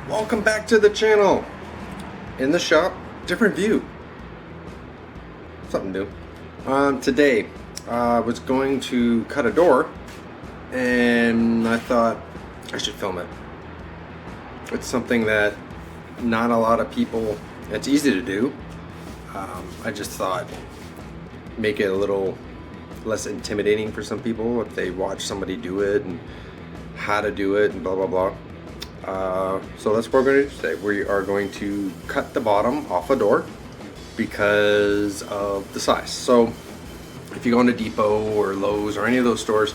Welcome back to the channel. In the shop, different view. Something new. Today, I was going to cut a door and I thought I should film it. It's something that not a lot of people, it's easy to do. I just thought make it a little less intimidating for some people if they watch somebody do it and how to do it and blah blah blah. So that's what we're going to do today. We are going to cut the bottom off a door because of the size. So if you go into Depot or Lowe's or any of those stores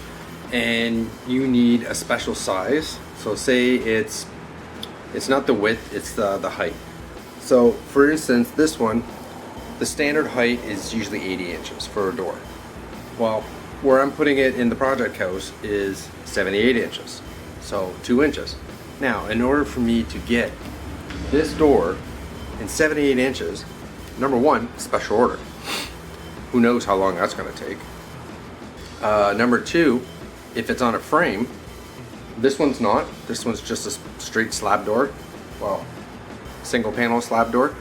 and you need a special size, so say it's not the width, it's the height. So for instance, this one, the standard height is usually 80 inches for a door. Well, where I'm putting it in the project house is 78 inches, so 2 inches. Now, in order for me to get this door in 78 inches, number one, special order. Who knows how long that's going to take. Number two, if it's on a frame, this one's not. This one's just a straight slab door. Well, single panel slab door.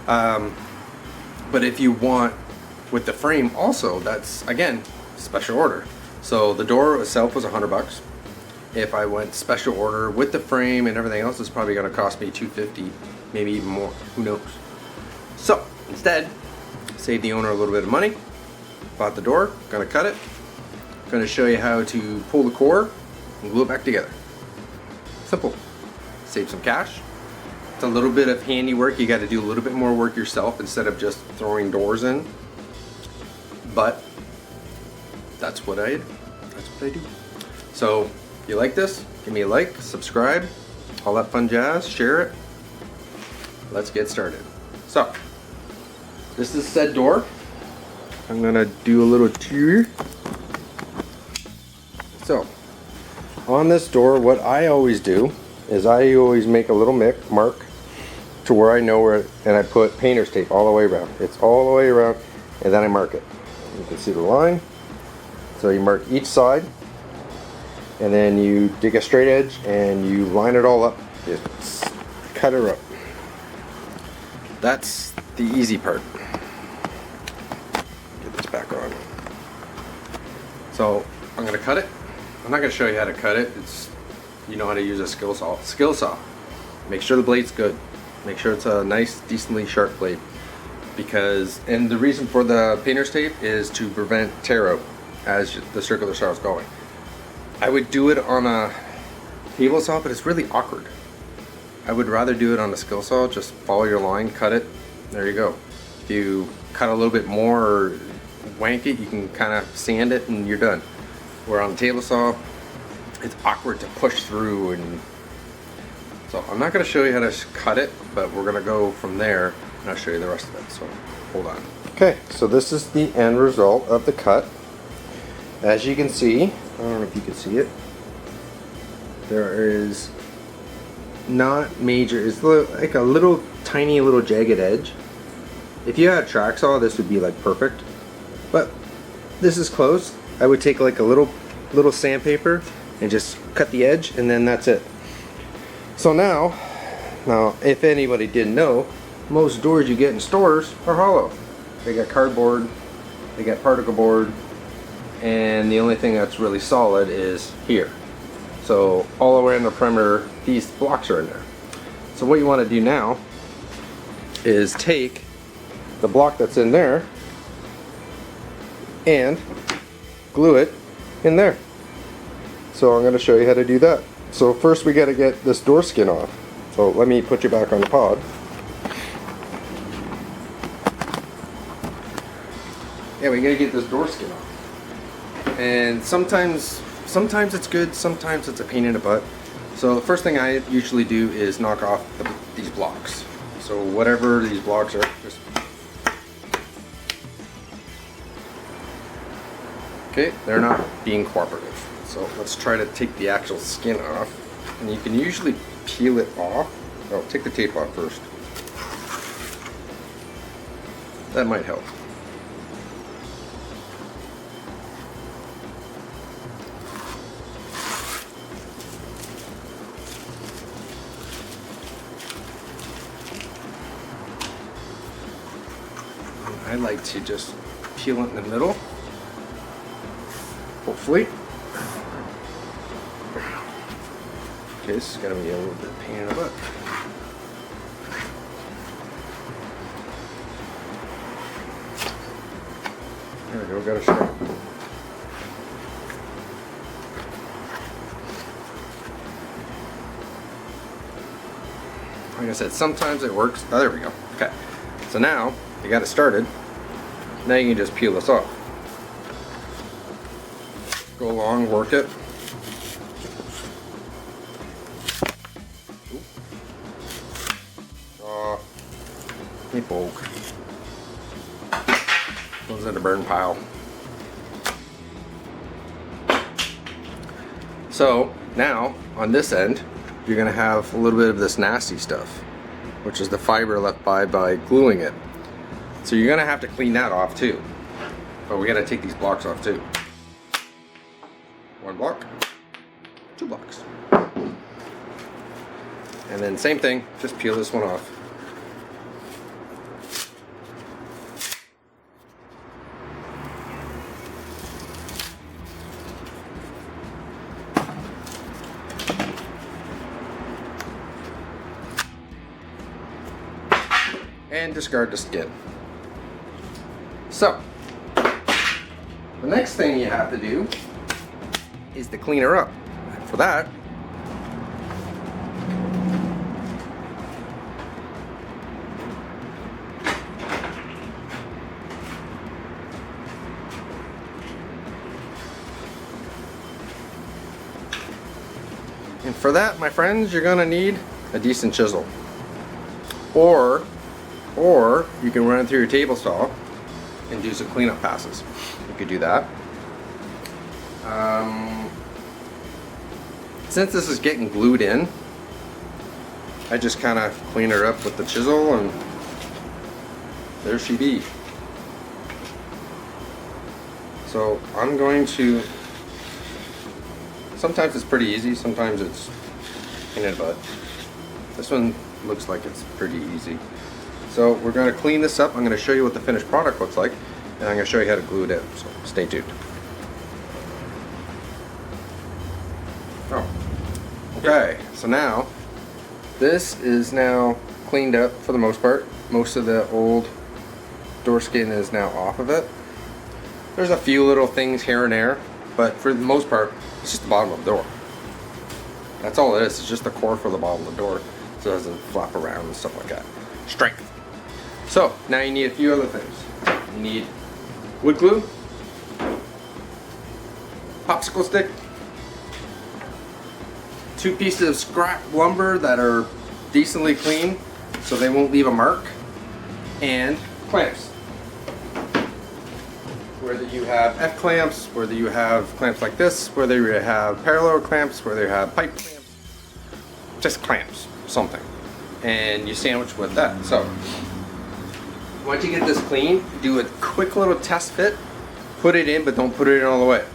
But if you want with the frame also, that's again special order. So the door itself was $100. If I went special order with the frame and everything else, it's probably going to cost me $250, maybe even more. Who knows? So instead, save the owner a little bit of money. Bought the door, gonna cut it. Gonna show you how to pull the core and glue it back together. Simple. Save some cash. It's a little bit of handiwork. You got to do a little bit more work yourself instead of just throwing doors in. But that's what I do. So if you like this, give me a like, subscribe, all that fun jazz, share it. Let's get started. So this is said door. I'm gonna do a little tour. So on this door, what I always do is I always make a little mark to where I know where, and I put painter's tape all the way around. It's all the way around, and then I mark it. You can see the line. So you mark each side, and then you dig a straight edge and you line it all up. Just cut her up. That's the easy part. Get this back on. So I'm gonna cut it. I'm not gonna show you how to cut it. It's, you know how to use a skill saw. Make sure the blade's good. Make sure it's a nice, decently sharp blade. And the reason for the painter's tape is to prevent tear out as the circular saw is going. I would do it on a table saw, but it's really awkward. I would rather do it on a skill saw. Just follow your line, cut it. There you go. If you cut a little bit more or wank it, you can kind of sand it and you're done. Where on the table saw, it's awkward to push through, and so I'm not going to show you how to cut it, but we're going to go from there and I'll show you the rest of it. So hold on. Okay, so this is the end result of the cut. As you can see, I don't know if you can see it, there is not major, it's like a little tiny little jagged edge. If you had a track saw, this would be like perfect, but this is close. I would take like a little sandpaper and just cut the edge, and then that's it. So now if anybody didn't know, most doors you get in stores are hollow. They got cardboard, they got particle board, and the only thing that's really solid is here. So all around the perimeter, these blocks are in there. So what you want to do now is take the block that's in there and glue it in there. So I'm going to show you how to do that. So first we got to get this door skin off. So let me put you back on the pod. Yeah, we got to get this door skin off. And sometimes it's good, sometimes it's a pain in the butt. So the first thing I usually do is knock off these blocks. So whatever these blocks are, just okay, they're not being cooperative. So let's try to take the actual skin off. And you can usually peel it off. Oh, take the tape off first. That might help. I like to just peel it in the middle, hopefully. Okay, this is gonna be a little bit of pain in the butt. There we go, got a stripe. Like I said, sometimes it works. Oh, there we go. Okay, so now you got it started. Now you can just peel this off. Go along, work it. Me poke. Goes in the burn pile. So now on this end, you're gonna have a little bit of this nasty stuff, which is the fiber left by gluing it. So you're gonna have to clean that off too. But we gotta take these blocks off too. 1 block, 2 blocks. And then same thing, just peel this one off. And discard the skin. So, the next thing you have to do is to clean her up. For that, my friends, you're gonna need a decent chisel. Or you can run it through your table saw and do some cleanup passes. You could do that. Since this is getting glued in, I just kind of clean her up with the chisel, and there she be. So I'm going to, sometimes it's pretty easy, sometimes it's pain in the butt. This one looks like it's pretty easy. So we're going to clean this up. I'm going to show you what the finished product looks like, and I'm going to show you how to glue it in. So stay tuned. Oh, okay. So now this is now cleaned up for the most part. Most of the old door skin is now off of it. There's a few little things here and there, but for the most part, it's just the bottom of the door. That's all it is. It's just the core for the bottom of the door, so it doesn't flap around and stuff like that. Strength. So now you need a few other things. You need wood glue, popsicle stick, 2 pieces of scrap lumber that are decently clean so they won't leave a mark, and clamps. Whether you have F clamps, whether you have clamps like this, whether you have parallel clamps, whether you have pipe clamps, just clamps, something. And you sandwich with that. So once you get this clean, do a quick little test fit, put it in, but don't put it in all the way.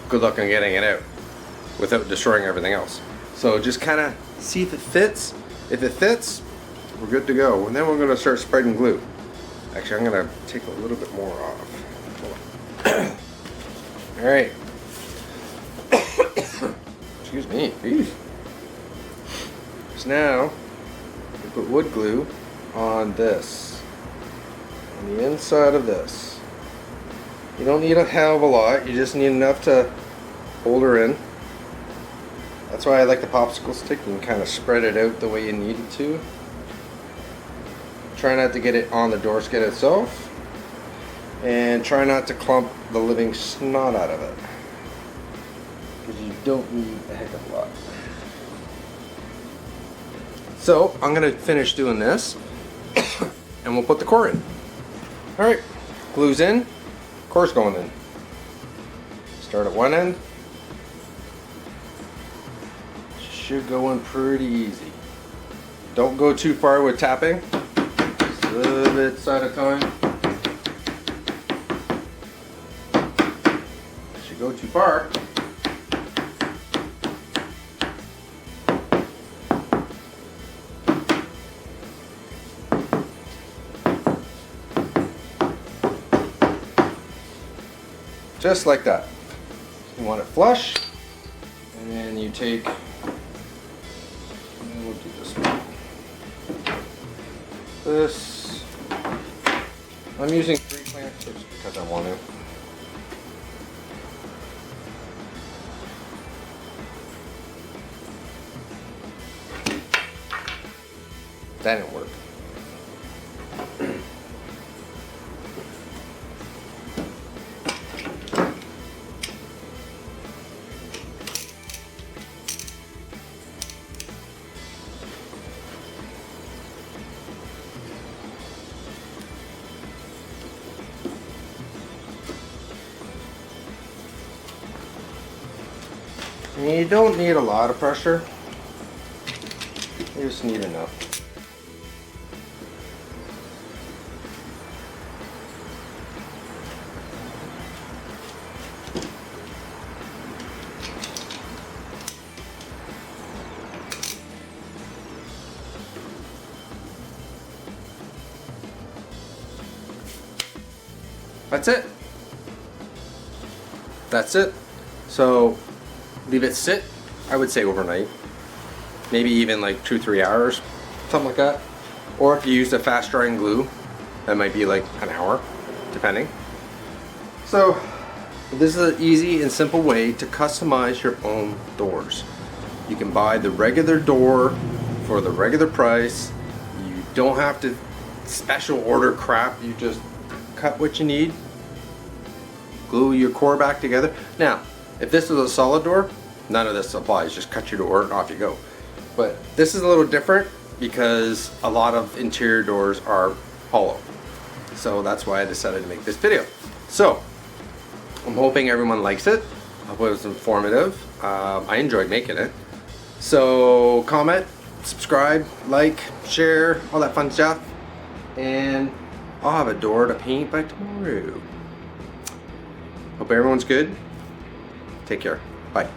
Good luck on getting it out without destroying everything else. So just kind of see if it fits. If it fits, we're good to go. And then we're going to start spreading glue. Actually, I'm going to take a little bit more off. All right. Excuse me. Jeez. So now we put wood glue on this. On the inside of this. You don't need a hell of a lot, you just need enough to hold her in. That's why I like the popsicle stick. You can kind of spread it out the way you need it to. Try not to get it on the door skin itself, and try not to clump the living snot out of it, because you don't need a heck of a lot. So I'm going to finish doing this and we'll put the core in. Alright, glue's in, core's going in. Start at one end. Should go in pretty easy. Don't go too far with tapping. Just a little bit at a time. If you go too far, just like that. You want it flush, and then you take, and we'll do this one. This, I'm using 3 clamps just because I want to. That didn't work. You don't need a lot of pressure. You just need enough. That's it. That's it. So leave it sit, I would say overnight. Maybe even like 2-3 hours, something like that. Or if you use a fast drying glue, that might be like an hour, depending. So this is an easy and simple way to customize your own doors. You can buy the regular door for the regular price. You don't have to special order crap. You just cut what you need, glue your core back together. Now, if this is a solid door, none of this applies. Just cut your door and off you go. But this is a little different because a lot of interior doors are hollow. So that's why I decided to make this video. So I'm hoping everyone likes it. I hope it was informative. I enjoyed making it. So comment, subscribe, like, share, all that fun stuff. And I'll have a door to paint by tomorrow. Hope everyone's good. Take care. Bye.